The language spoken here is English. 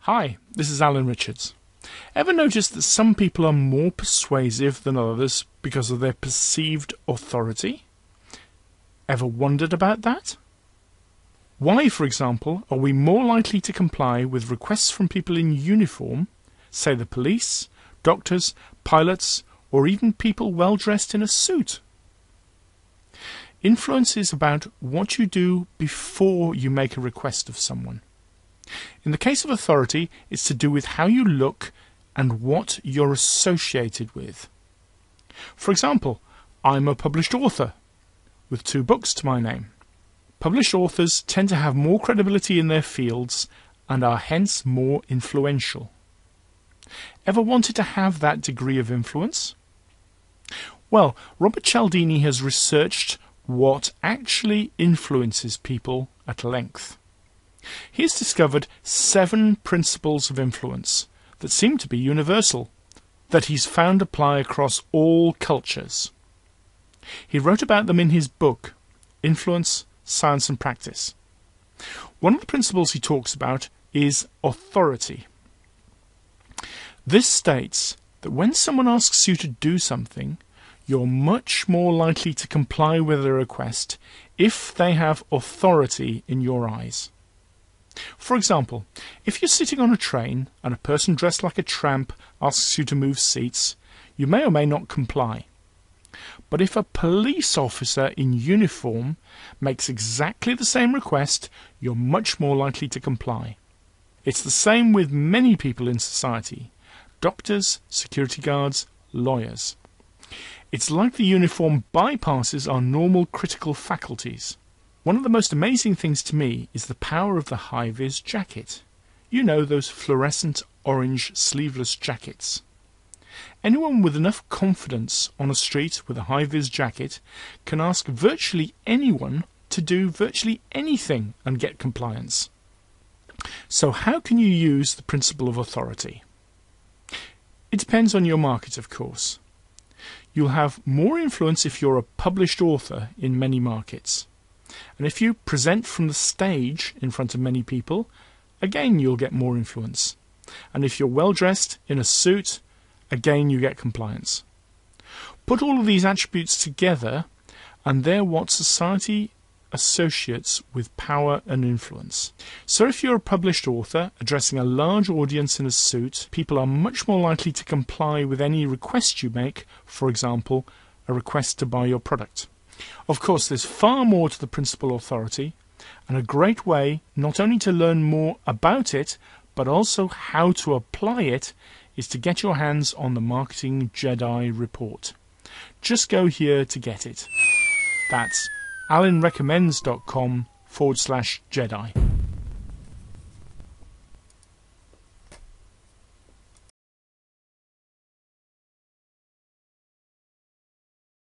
Hi, this is Alan Richards. Ever notice that some people are more persuasive than others because of their perceived authority? Ever wondered about that? Why, for example, are we more likely to comply with requests from people in uniform, say the police, doctors, pilots, or even people well dressed in a suit? Influence is about what you do before you make a request of someone. In the case of authority, it's to do with how you look and what you're associated with. For example, I'm a published author with 2 books to my name. Published authors tend to have more credibility in their fields and are hence more influential. Ever wanted to have that degree of influence? Well, Robert Cialdini has researched what actually influences people at length. He has discovered 7 principles of influence that seem to be universal, that he's found apply across all cultures. He wrote about them in his book, Influence, Science and Practice. One of the principles he talks about is authority. This states that when someone asks you to do something, you're much more likely to comply with their request if they have authority in your eyes. For example, if you're sitting on a train and a person dressed like a tramp asks you to move seats, you may or may not comply. But if a police officer in uniform makes exactly the same request, you're much more likely to comply. It's the same with many people in society: doctors, security guards, lawyers. It's like the uniform bypasses our normal critical faculties. One of the most amazing things to me is the power of the high-vis jacket. You know, those fluorescent orange sleeveless jackets. Anyone with enough confidence on a street with a high-vis jacket can ask virtually anyone to do virtually anything and get compliance. So how can you use the principle of authority? It depends on your market, of course. You'll have more influence if you're a published author in many markets. And if you present from the stage in front of many people, again you'll get more influence. And if you're well dressed in a suit, again you get compliance. Put all of these attributes together and they're what society associates with power and influence. So if you're a published author addressing a large audience in a suit, people are much more likely to comply with any request you make, for example, a request to buy your product. Of course, there's far more to the principle authority, and a great way not only to learn more about it, but also how to apply it, is to get your hands on the Marketing Jedi report. Just go here to get it. That's alanrecommends.com/Jedi.